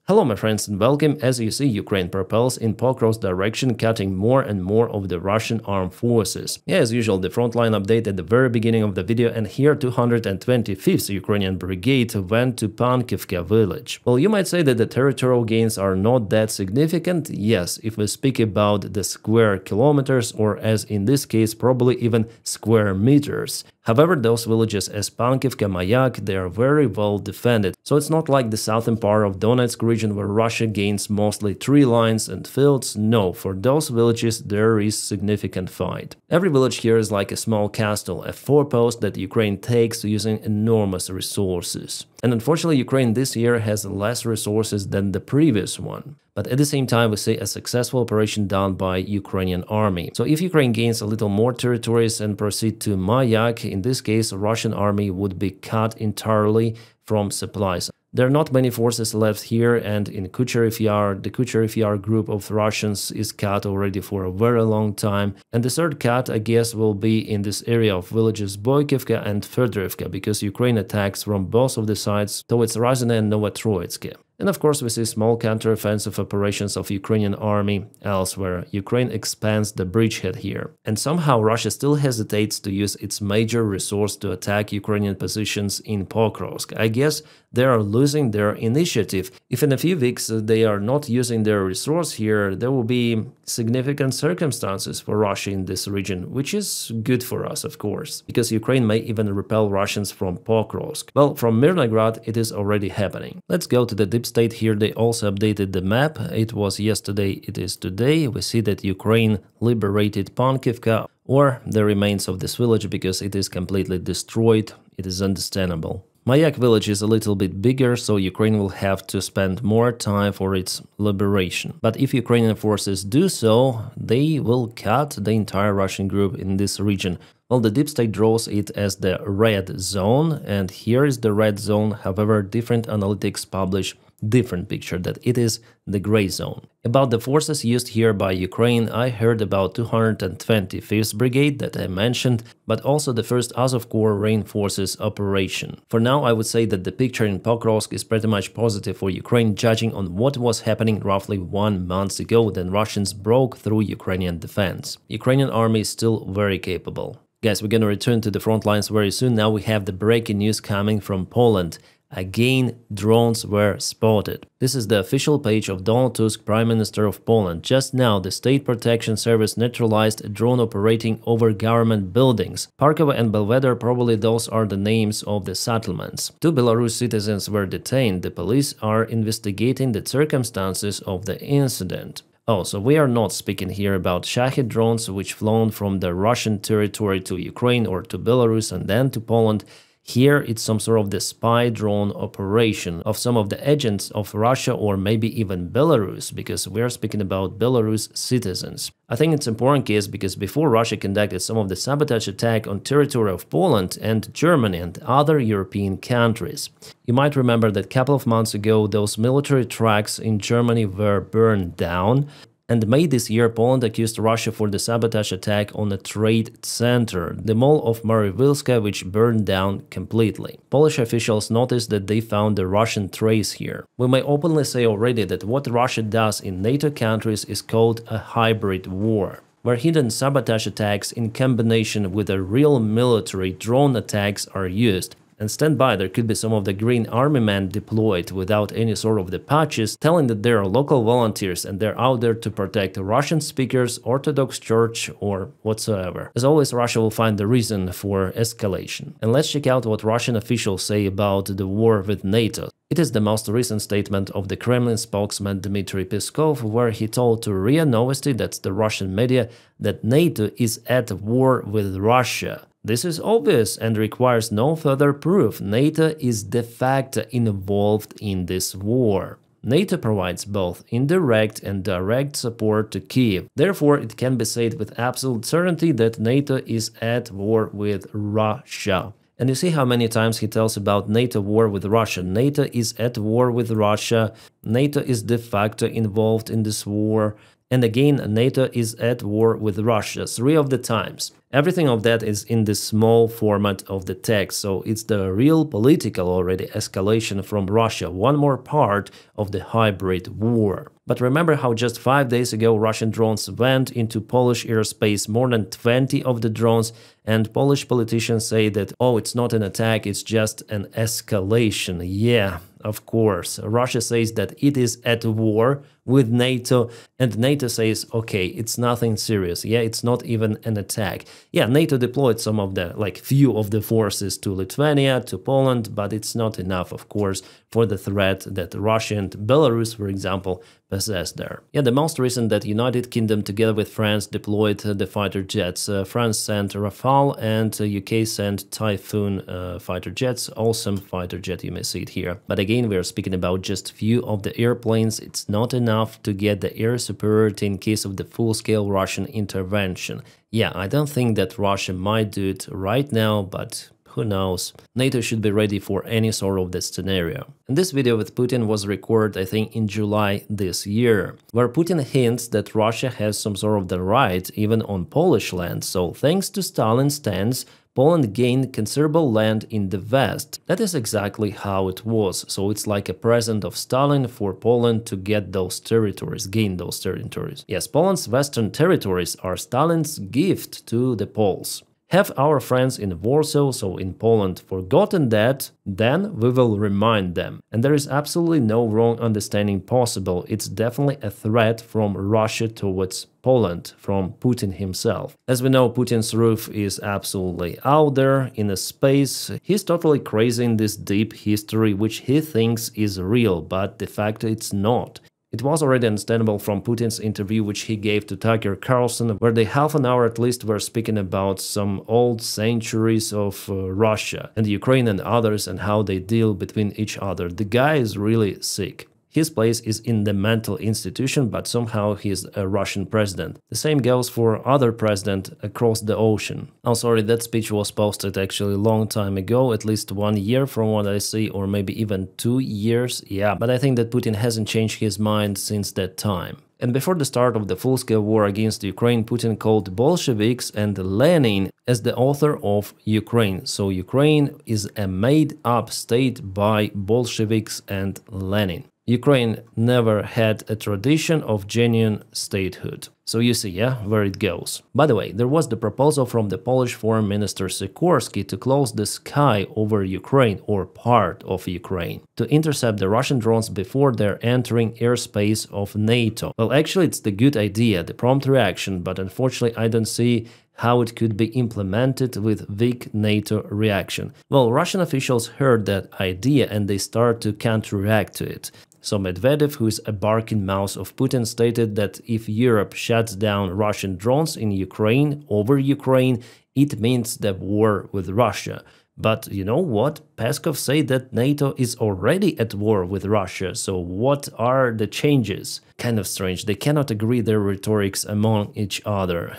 Hello my friends and welcome. As you see, Ukraine propels in Pokrovsk direction, cutting more and more of the Russian armed forces. Yeah, as usual, the frontline update at the very beginning of the video, and here 225th Ukrainian Brigade went to Pankivka village. Well, you might say that the territorial gains are not that significant. Yes, if we speak about the square kilometers, or as in this case, probably even square meters. However, those villages as Pankivka, Mayak, they are very well defended. So it's not like the southern part of Donetsk region where Russia gains mostly tree lines and fields. No, for those villages there is significant fight. Every village here is like a small castle, a forepost that Ukraine takes using enormous resources. And unfortunately, Ukraine this year has less resources than the previous one. But at the same time, we see a successful operation done by Ukrainian army. So if Ukraine gains a little more territories and proceed to Mayak, in this case, Russian army would be cut entirely from supplies. There are not many forces left here, and in Kucheryev Yar, the Kucheryev Yar group of Russians is cut already for a very long time. And the third cut, I guess, will be in this area of villages Boykivka and Fedorivka, because Ukraine attacks from both of the sides towards Ruzzia and Novotroitsk. And of course, we see small counter-offensive operations of Ukrainian army elsewhere. Ukraine expands the bridgehead here. And somehow Russia still hesitates to use its major resource to attack Ukrainian positions in Pokrovsk. I guess they are losing their initiative. If in a few weeks they are not using their resource here, there will be significant circumstances for Russia in this region, which is good for us, of course, because Ukraine may even repel Russians from Pokrovsk. Well, from Mirnograd it is already happening. Let's go to the deep state here. They also updated the map. It was yesterday, it is today. We see that Ukraine liberated Pankivka, or the remains of this village, because it is completely destroyed. It is understandable. Mayak village is a little bit bigger, so Ukraine will have to spend more time for its liberation. But if Ukrainian forces do so, they will cut the entire Russian group in this region. Well, the deep state draws it as the red zone, and here is the red zone. However, different analytics publish different picture, that it is the gray zone. About the forces used here by Ukraine, I heard about 225th Brigade that I mentioned, but also the 1st Azov Corps reinforces operation. For now, I would say that the picture in Pokrovsk is pretty much positive for Ukraine, judging on what was happening roughly 1 month ago when Russians broke through Ukrainian defense. Ukrainian army is still very capable. Guys, we're gonna return to the front lines very soon. Now we have the breaking news coming from Poland. Again, drones were spotted. This is the official page of Donald Tusk, Prime Minister of Poland. Just now, the State Protection Service neutralized a drone operating over government buildings. Parkova and Belvedere, probably those are the names of the settlements. 2 Belarus citizens were detained. The police are investigating the circumstances of the incident. Oh, so we are not speaking here about Shahed drones which flown from the Russian territory to Ukraine or to Belarus and then to Poland. Here it's some sort of the spy drone operation of some of the agents of Russia or maybe even Belarus, because we are speaking about Belarus citizens. I think it's an important case because before Russia conducted some of the sabotage attack on territory of Poland and Germany and other European countries. You might remember that a couple of months ago those military tracks in Germany were burned down. And May this year, Poland accused Russia for the sabotage attack on a trade center, the mall of Mariwilska, which burned down completely. Polish officials noticed that they found the Russian trace here. We may openly say already that what Russia does in NATO countries is called a hybrid war, where hidden sabotage attacks in combination with a real military drone attacks are used. And stand by, there could be some of the Green Army men deployed without any sort of the patches, telling that they are local volunteers and they're out there to protect Russian speakers, Orthodox Church or whatsoever. As always, Russia will find the reason for escalation. And let's check out what Russian officials say about the war with NATO. It is the most recent statement of the Kremlin spokesman Dmitry Peskov, where he told to RIA Novosti, that's the Russian media, that NATO is at war with Russia. This is obvious and requires no further proof. NATO is de facto involved in this war. NATO provides both indirect and direct support to Kiev. Therefore, it can be said with absolute certainty that NATO is at war with Russia. And you see how many times he tells about NATO war with Russia. NATO is at war with Russia. NATO is de facto involved in this war. And again, NATO is at war with Russia 3 of the times. Everything of that is in the small format of the text, so it's the real political already escalation from Russia, one more part of the hybrid war. But remember how just 5 days ago Russian drones went into Polish airspace, more than 20 of the drones, and Polish politicians say that, oh, it's not an attack, it's just an escalation. Yeah, of course. Russia says that it is at war with NATO, and NATO says, okay, it's nothing serious. Yeah, it's not even an attack. Yeah, NATO deployed some of the, few of the forces to Lithuania, to Poland, but it's not enough, of course, for the threat that Russia and Belarus, for example, possess there. Yeah, the most recent that United Kingdom together with France deployed the fighter jets. France sent Rafale and UK sent Typhoon fighter jets. Awesome fighter jet, you may see it here. But again, we are speaking about just few of the airplanes. It's not enough to get the air superiority in case of the full-scale Russian intervention. Yeah, I don't think that Russia might do it right now, but who knows? NATO should be ready for any sort of this scenario. And this video with Putin was recorded, I think, in July this year, where Putin hints that Russia has some sort of the right even on Polish land. So thanks to Stalin's stance, Poland gained considerable land in the West. That is exactly how it was. So it's like a present of Stalin for Poland to get those territories, gain those territories. Yes, Poland's western territories are Stalin's gift to the Poles. Have our friends in Warsaw, so in Poland, forgotten that, then we will remind them. And there is absolutely no wrong understanding possible. It's definitely a threat from Russia towards Poland, from Putin himself. As we know, Putin's roof is absolutely out there in a space. He's totally crazy in this deep history, which he thinks is real, but de facto it's not. It was already understandable from Putin's interview which he gave to Tucker Carlson, where they half an hour at least were speaking about some old centuries of Russia and Ukraine and others and how they deal between each other. The guy is really sick. His place is in the mental institution, but somehow he is a Russian president. The same goes for other president across the ocean. Oh, sorry, that speech was posted actually a long time ago, at least 1 year from what I see, or maybe even 2 years. Yeah, but I think that Putin hasn't changed his mind since that time. And before the start of the full-scale war against Ukraine, Putin called Bolsheviks and Lenin as the author of Ukraine. So Ukraine is a made-up state by Bolsheviks and Lenin. Ukraine never had a tradition of genuine statehood. So you see, yeah, where it goes. By the way, there was the proposal from the Polish Foreign Minister Sikorski to close the sky over Ukraine or part of Ukraine, to intercept the Russian drones before they're entering airspace of NATO. Well, actually, it's the good idea, the prompt reaction, but unfortunately, I don't see how it could be implemented with weak NATO reaction. Well, Russian officials heard that idea and they start to counter-react to it. So Medvedev, who is a barking mouse of Putin, stated that if Europe shuts down Russian drones in Ukraine, over Ukraine, it means the war with Russia. But you know what? Peskov said that NATO is already at war with Russia, so what are the changes? Kind of strange, they cannot agree their rhetorics among each other.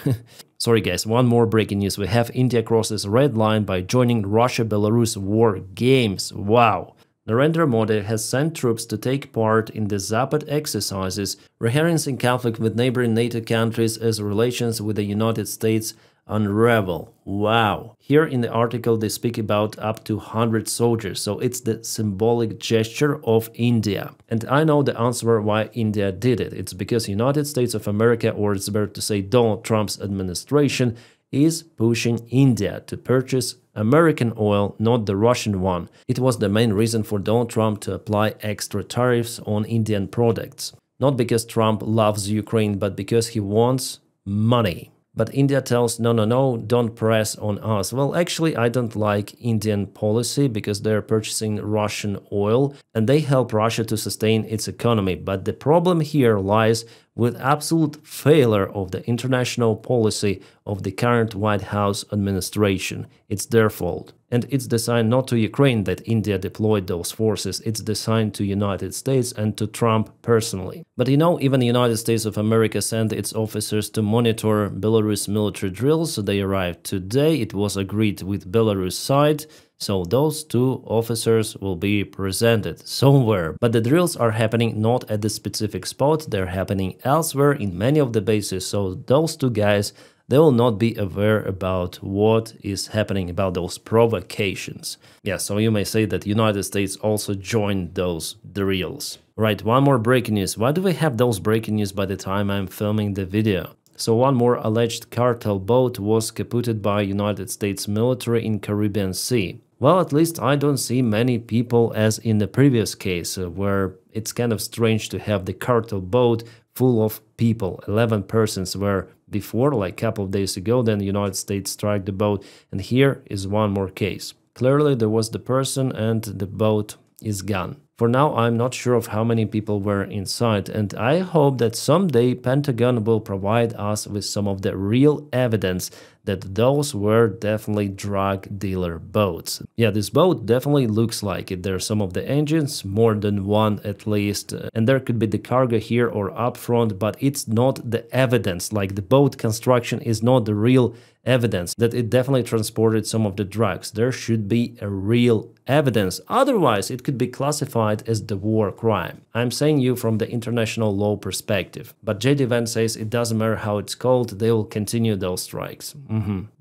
Sorry guys, one more breaking news. We have India crosses red line by joining Russia-Belarus war games. Wow! Narendra Modi has sent troops to take part in the Zapad exercises, rehearsing conflict with neighboring NATO countries as relations with the United States unravel. Wow! Here in the article they speak about up to 100 soldiers, so it's the symbolic gesture of India. And I know the answer why India did it. It's because United States of America, or it's better to say Donald Trump's administration, is pushing India to purchase American oil, not the Russian one. It was the main reason for Donald Trump to apply extra tariffs on Indian products. Not because Trump loves Ukraine, but because he wants money. But India tells, no, no, no, don't press on us. Well, actually, I don't like Indian policy because they're purchasing Russian oil and they help Russia to sustain its economy. But the problem here lies with absolute failure of the international policy of the current White House administration. It's their fault. And it's the sign not to Ukraine that India deployed those forces, it's the sign to United States and to Trump personally. But you know, even the United States of America sent its officers to monitor Belarus military drills. They arrived today, it was agreed with Belarus side. So those two officers will be presented somewhere. But the drills are happening not at the specific spot, they're happening elsewhere in many of the bases. So those two guys, they will not be aware about what is happening, about those provocations. Yeah, so you may say that United States also joined those drills. Right, one more breaking news. Why do we have those breaking news by the time I'm filming the video? So one more alleged cartel boat was captured by United States military in Caribbean Sea. Well, at least I don't see many people as in the previous case, where it's kind of strange to have the cartel boat full of people. 11 persons were before, like a couple of days ago, then the United States struck the boat, and here is one more case. Clearly there was the person and the boat is gone. For now, I'm not sure of how many people were inside, and I hope that someday Pentagon will provide us with some of the real evidence that those were definitely drug dealer boats. Yeah, this boat definitely looks like it. There are some of the engines, more than one at least, and there could be the cargo here or up front, but it's not the evidence. Like the boat construction is not the real evidence that it definitely transported some of the drugs. There should be a real evidence. Otherwise, it could be classified as the war crime. I'm saying you from the international law perspective. But JD Vance says it doesn't matter how it's called, they will continue those strikes.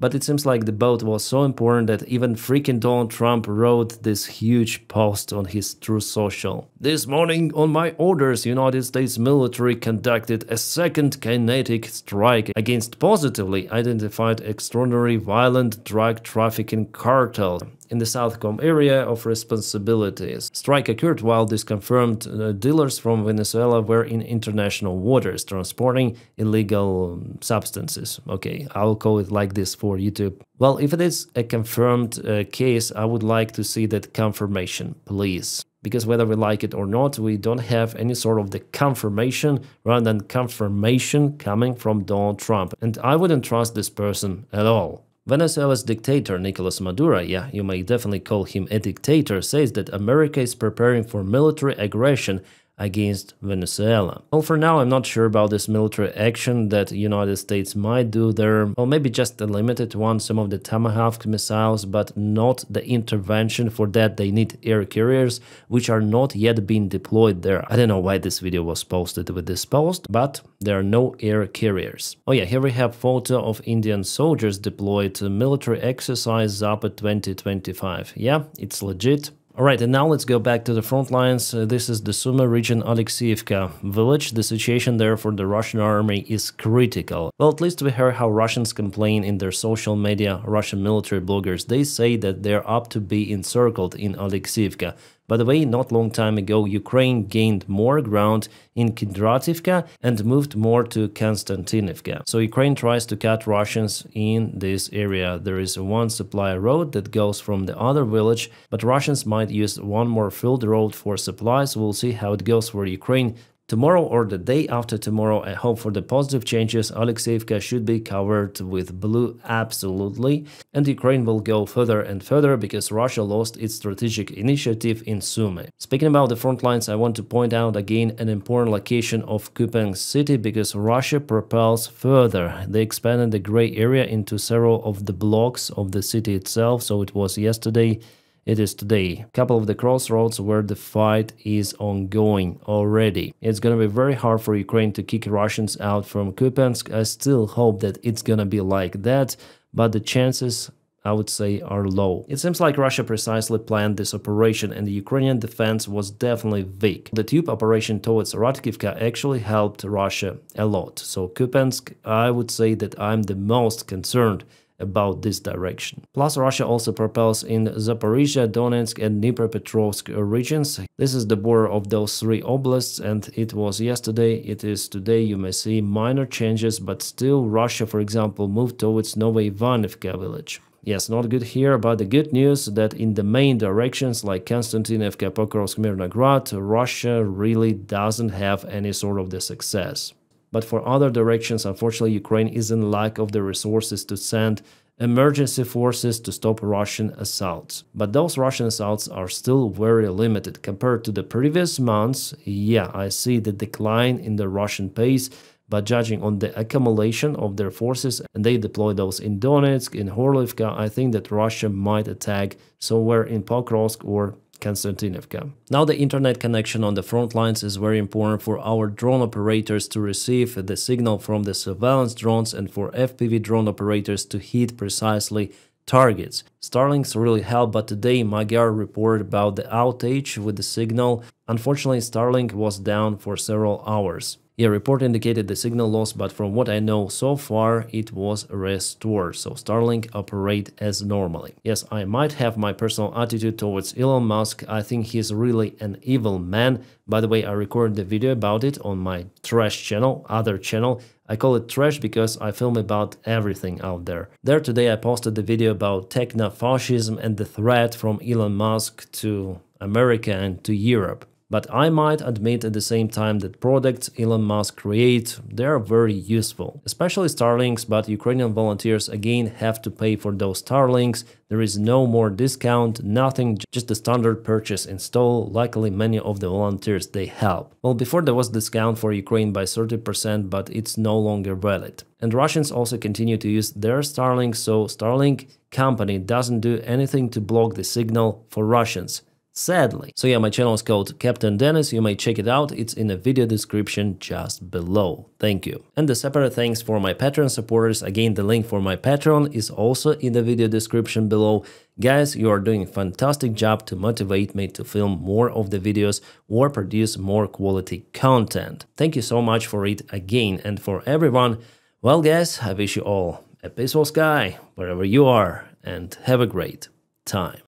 But it seems like the boat was so important that even freaking Donald Trump wrote this huge post on his Truth Social. This morning, on my orders, United States military conducted a second kinetic strike against positively identified extraordinary violent drug trafficking cartel in the Southcom area of responsibilities. Strike occurred while these confirmed dealers from Venezuela were in international waters transporting illegal substances. Okay, I'll call it like this for YouTube. Well, if it is a confirmed case, I would like to see that confirmation, please. Because whether we like it or not, we don't have any sort of the confirmation rather than confirmation coming from Donald Trump. And I wouldn't trust this person at all. Venezuela's dictator Nicolas Maduro, yeah, you may definitely call him a dictator, says that America is preparing for military aggression against Venezuela. Well, for now, I'm not sure about this military action that the United States might do there. Well, maybe just a limited one, some of the Tomahawk missiles, but not the intervention. For that, they need air carriers, which are not yet being deployed there. I don't know why this video was posted with this post, but there are no air carriers. Oh yeah, here we have photo of Indian soldiers deployed to military exercise Zapad 2025. Yeah, it's legit. Alright, and now let's go back to the front lines. This is the Sumy region, Alexeyevka village. The situation there for the Russian army is critical. Well, at least we heard how Russians complain in their social media. Russian military bloggers, they say that they're up to be encircled in Alexeyevka. By the way, not long time ago, Ukraine gained more ground in Kindrativka and moved more to Konstantinivka. So Ukraine tries to cut Russians in this area. There is one supply road that goes from the other village, but Russians might use one more field road for supplies. We'll see how it goes for Ukraine. Tomorrow or the day after tomorrow, I hope for the positive changes. Alexeyevka should be covered with blue, absolutely, and Ukraine will go further and further because Russia lost its strategic initiative in Sumy. Speaking about the front lines, I want to point out again an important location of Kupiansk city because Russia propels further. They expanded the gray area into several of the blocks of the city itself, so it was yesterday. It is today. A couple of the crossroads where the fight is ongoing already. It's gonna be very hard for Ukraine to kick Russians out from Kupiansk. I still hope that it's gonna be like that, but the chances, I would say, are low. It seems like Russia precisely planned this operation and the Ukrainian defense was definitely weak. The tube operation towards Radkivka actually helped Russia a lot. So Kupiansk, I would say that I'm the most concerned about this direction. Plus, Russia also propels in Zaporizhia, Donetsk and Dnipropetrovsk regions. This is the border of those three oblasts, and it was yesterday, it is today. You may see minor changes, but still Russia, for example, moved towards Novoivanivka village. Yes, not good here, but the good news that in the main directions like Konstantinivka, Pokrovsk, Mirnograd, Russia really doesn't have any sort of the success. But for other directions, unfortunately, Ukraine is in lack of the resources to send emergency forces to stop Russian assaults. But those Russian assaults are still very limited compared to the previous months. Yeah, I see the decline in the Russian pace, but judging on the accumulation of their forces, and they deploy those in Donetsk, in Horlivka, I think that Russia might attack somewhere in Pokrovsk or Konstantinovka. Now the internet connection on the front lines is very important for our drone operators to receive the signal from the surveillance drones and for FPV drone operators to hit precisely targets. Starlinks really help, but today Magyar reported about the outage with the signal. Unfortunately, Starlink was down for several hours. Yeah, report indicated the signal loss, but from what I know so far, it was restored, so Starlink operate as normally. Yes, I might have my personal attitude towards Elon Musk. I think he's really an evil man. By the way, I recorded the video about it on my trash channel, other channel. I call it trash because I film about everything out there. There today I posted the video about techno-fascism and the threat from Elon Musk to America and to Europe. But I might admit at the same time that products Elon Musk creates, they are very useful, especially Starlinks, but Ukrainian volunteers again have to pay for those Starlinks. There is no more discount, nothing, just the standard purchase install. Luckily, many of the volunteers, they help. Well, before there was discount for Ukraine by 30%, but it's no longer valid. And Russians also continue to use their Starlink, so Starlink company doesn't do anything to block the signal for Russians. Sadly. So yeah, my channel is called Captain Dennis, you may check it out, it's in the video description just below. Thank you. And the separate thanks for my Patreon supporters, again the link for my Patreon is also in the video description below. Guys, you are doing a fantastic job to motivate me to film more of the videos or produce more quality content. Thank you so much for it again, and for everyone, well guys, I wish you all a peaceful sky wherever you are and have a great time.